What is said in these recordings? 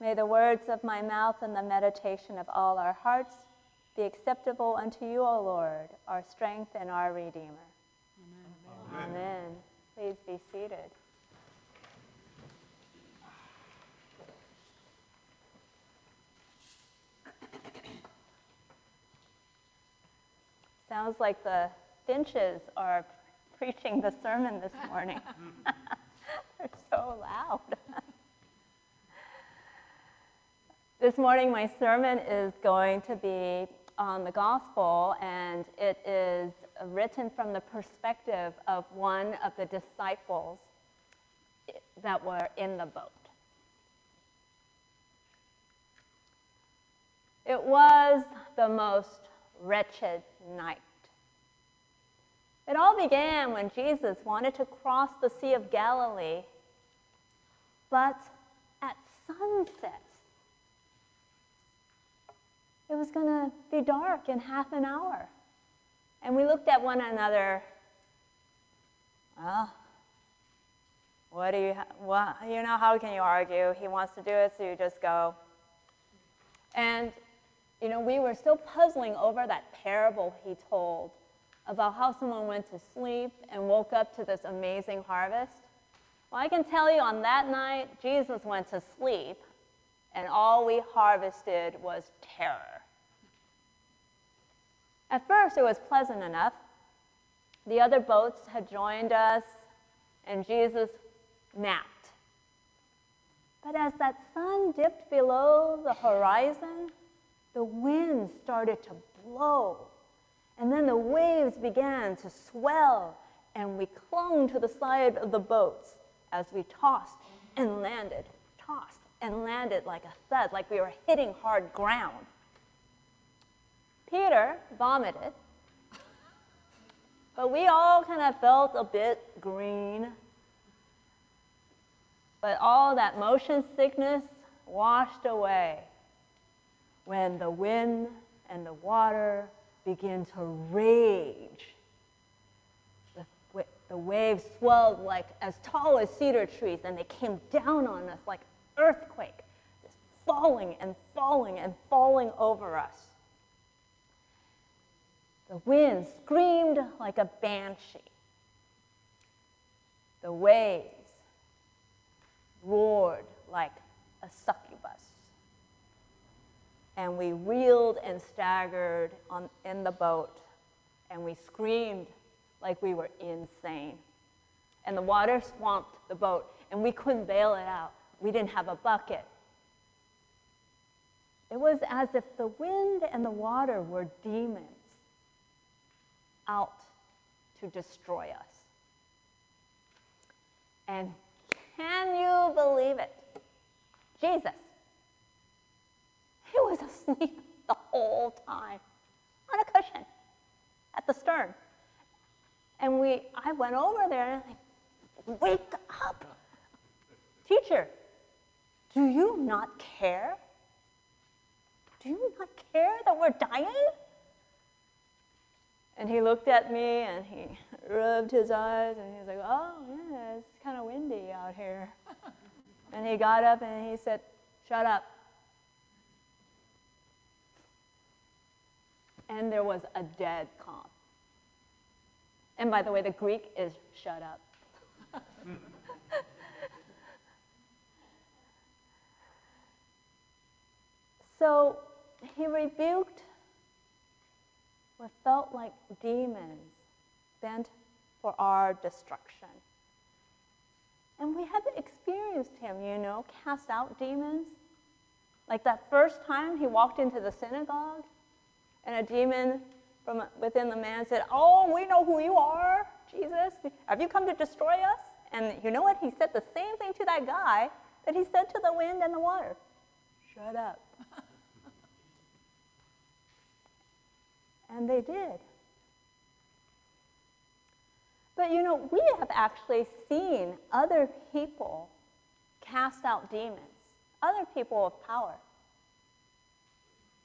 May the words of my mouth and the meditation of all our hearts be acceptable unto you, O Lord, our strength and our Redeemer. Amen. Amen. Please be seated. Sounds like the Finches are preaching the sermon this morning. They're so loud. This morning my sermon is going to be on the gospel, and it is written from the perspective of one of the disciples that were in the boat. It was the most wretched night. It all began when Jesus wanted to cross the Sea of Galilee, but at sunset. It was going to be dark in half an hour. And we looked at one another, well, how can you argue? He wants to do it, so you just go. And, we were still puzzling over that parable he told about how someone went to sleep and woke up to this amazing harvest. Well, I can tell you on that night, Jesus went to sleep, and all we harvested was terror. At first, it was pleasant enough. The other boats had joined us, and Jesus napped. But as that sun dipped below the horizon, the wind started to blow, and then the waves began to swell, and we clung to the side of the boats as we tossed and landed like a thud, like we were hitting hard ground. Peter vomited, but we all kind of felt a bit green. But all that motion sickness washed away when the wind and the water began to rage. The waves swelled like as tall as cedar trees, and they came down on us like earthquake, just falling and falling and falling over us. The wind screamed like a banshee. The waves roared like a succubus. And we reeled and staggered in the boat, and we screamed like we were insane. And the water swamped the boat, and we couldn't bail it out. We didn't have a bucket. It was as if the wind and the water were demons out to destroy us. And can you believe it? Jesus, he was asleep the whole time on a cushion at the stern. And I went over there and I'm like, wake up. Teacher, do you not care? Do you not care that we're dying? And he looked at me and he rubbed his eyes and he was like, oh, yeah, it's kind of windy out here. And he got up and he said, shut up. And there was a dead calm. And by the way, the Greek is shut up. So he rebuked what felt like demons bent for our destruction. And we haven't experienced him, cast out demons. Like that first time he walked into the synagogue and a demon from within the man said, oh, we know who you are, Jesus. Have you come to destroy us? And you know what? He said the same thing to that guy that he said to the wind and the water. Shut up. And they did. But we have actually seen other people cast out demons, other people of power.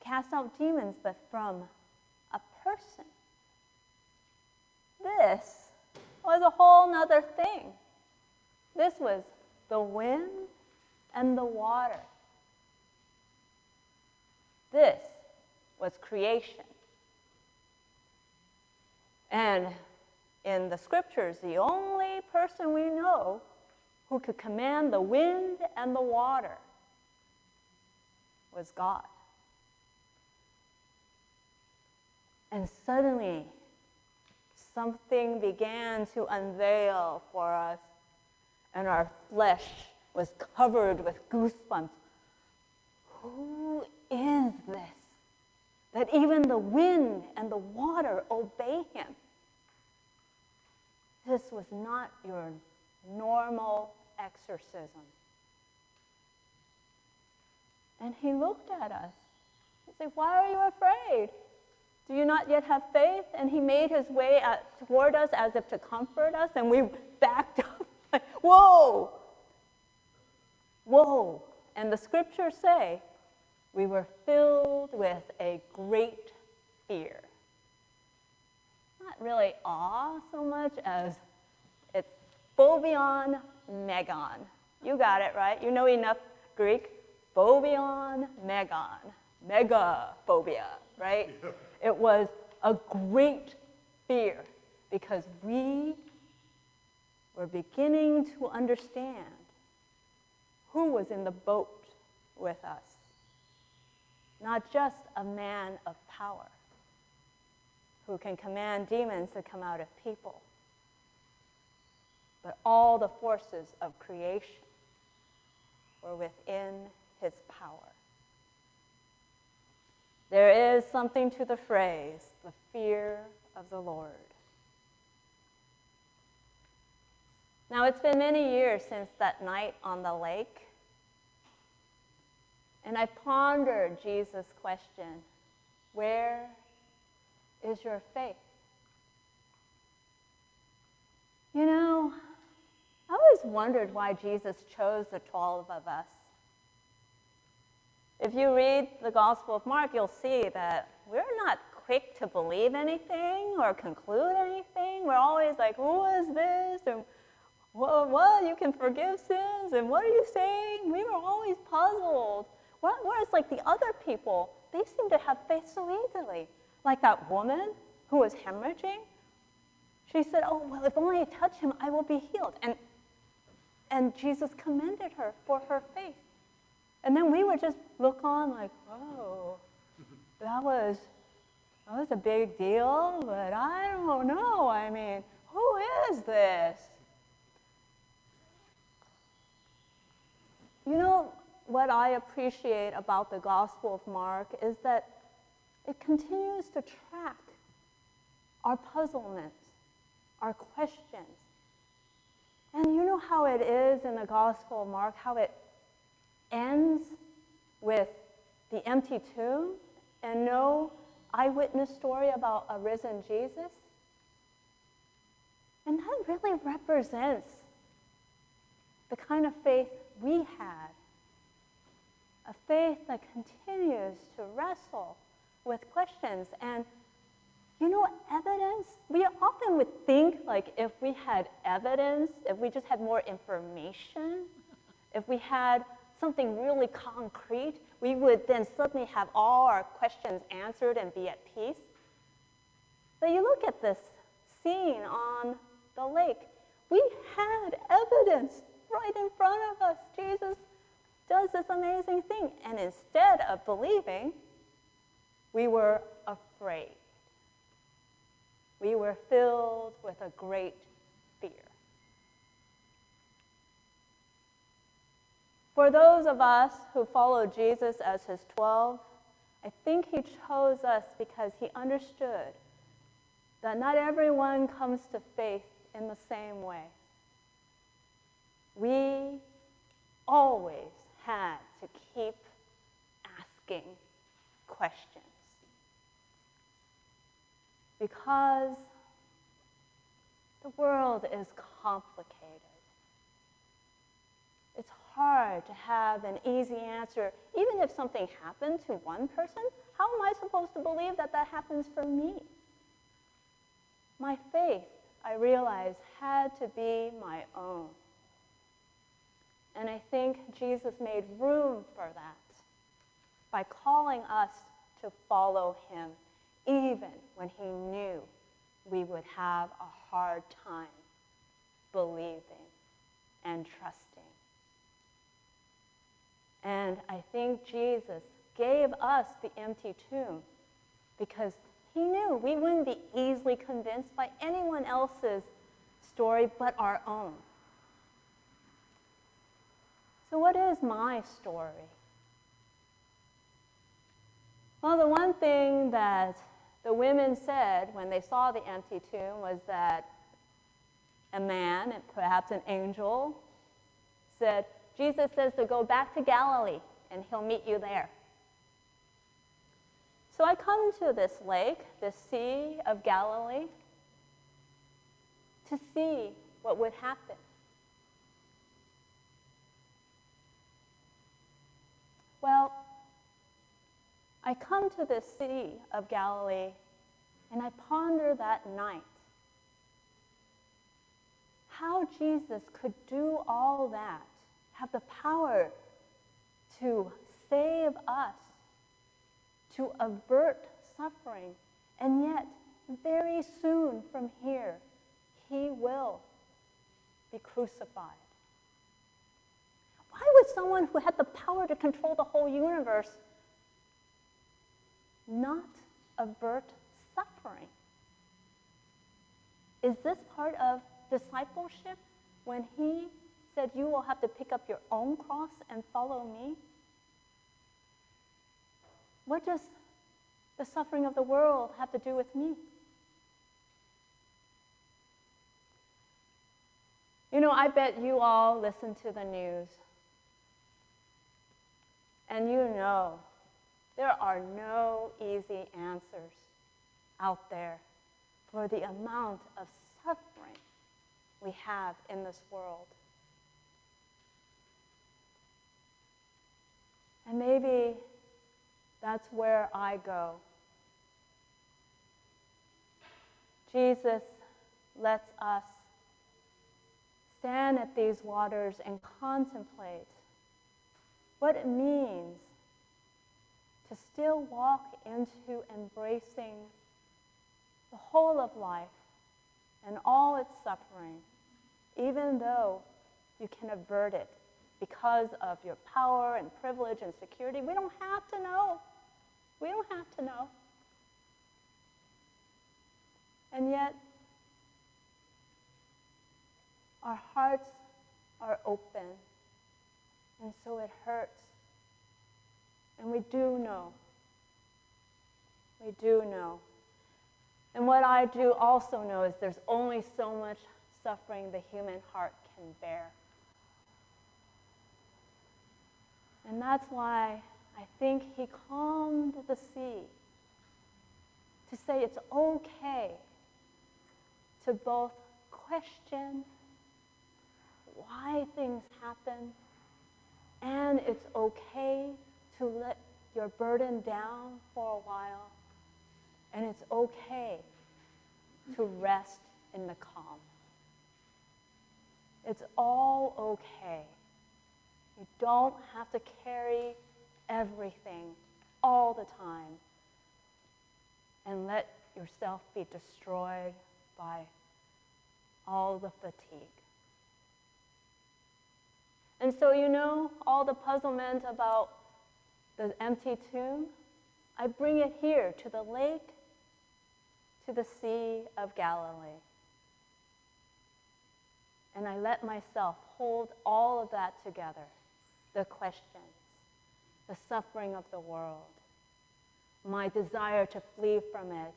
Cast out demons, but from a person. This was a whole nother thing. This was the wind and the water This was creation. And in the scriptures, the only person we know who could command the wind and the water was God. And suddenly, something began to unveil for us, and our flesh was covered with goosebumps. Who is this? That even the wind and the water obey him. This was not your normal exorcism. And he looked at us. He said, "Why are you afraid? Do you not yet have faith?" And he made his way toward us as if to comfort us, and we backed up like, whoa, whoa. And the scriptures say we were filled with a great fear. Not really awe so much as it's phobion megon. You got it, right? You know enough Greek. Phobion megon. Megaphobia, right? It was a great fear because we were beginning to understand who was in the boat with us. Not just a man of power who can command demons to come out of people, but all the forces of creation were within his power. There is something to the phrase, the fear of the Lord. Now, it's been many years since that night on the lake, and I pondered Jesus' question, where is your faith? You know, I always wondered why Jesus chose the 12 of us. If you read the Gospel of Mark, you'll see that we're not quick to believe anything or conclude anything. We're always like, who is this? And what? You can forgive sins? And what are you saying? We were always puzzled. Whereas like the other people, they seem to have faith so easily. Like that woman who was hemorrhaging. She said, oh, well, if only I touch him, I will be healed. And Jesus commended her for her faith. And then we would just look on like, whoa, that was a big deal, but I don't know. I mean, who is this? You know, what I appreciate about the Gospel of Mark is that it continues to track our puzzlements, our questions. And you know how it is in the Gospel of Mark, how it ends with the empty tomb and no eyewitness story about a risen Jesus? And that really represents the kind of faith we had. A faith that continues to wrestle with questions. And you know, evidence, we often would think like if we had evidence, if we just had more information, if we had something really concrete, we would then suddenly have all our questions answered and be at peace. But you look at this scene on the lake. We had evidence right in front of us. Jesus does this amazing thing. And instead of believing, we were afraid. We were filled with a great fear. For those of us who follow Jesus as his 12, I think he chose us because he understood that not everyone comes to faith in the same way. We always had to keep asking questions because the world is complicated. It's hard to have an easy answer. Even if something happened to one person, how am I supposed to believe that that happens for me? My faith, I realized, had to be my own. And I think Jesus made room for that. by calling us to follow him, even when he knew we would have a hard time believing and trusting. And I think Jesus gave us the empty tomb because he knew we wouldn't be easily convinced by anyone else's story but our own. So what is my story? Well, the one thing that the women said when they saw the empty tomb was that a man, and perhaps an angel, said, Jesus says to go back to Galilee and he'll meet you there. So I come to this lake, this Sea of Galilee, to see what would happen. Well, I come to this Sea of Galilee and I ponder that night how Jesus could do all that, have the power to save us, to avert suffering, and yet very soon from here, he will be crucified. Why would someone who had the power to control the whole universe not avert suffering? Is this part of discipleship when he said, you will have to pick up your own cross and follow me? What does the suffering of the world have to do with me? You know, I bet you all listen to the news. And you know, there are no easy answers out there for the amount of suffering we have in this world. And maybe that's where I go. Jesus lets us stand at these waters and contemplate what it means to still walk into embracing the whole of life and all its suffering, even though you can avert it because of your power and privilege and security. We don't have to know. We don't have to know. And yet, our hearts are open, and so it hurts. And we do know. We do know. And what I do also know is there's only so much suffering the human heart can bear. And that's why I think he calmed the sea to say it's okay to both question why things happen, and it's okay to let your burden down for a while, and it's okay to rest in the calm. It's all okay. You don't have to carry everything all the time and let yourself be destroyed by all the fatigue. And so, you know, all the puzzlement about the empty tomb, I bring it here to the lake, to the Sea of Galilee. And I let myself hold all of that together, the questions, the suffering of the world, my desire to flee from it,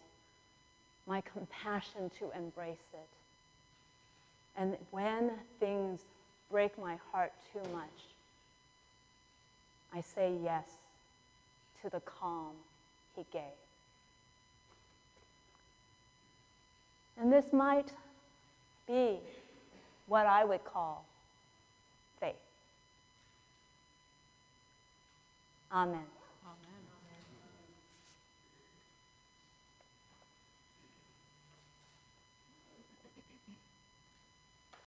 my compassion to embrace it. And when things break my heart too much, I say yes to the calm he gave. And this might be what I would call faith. Amen.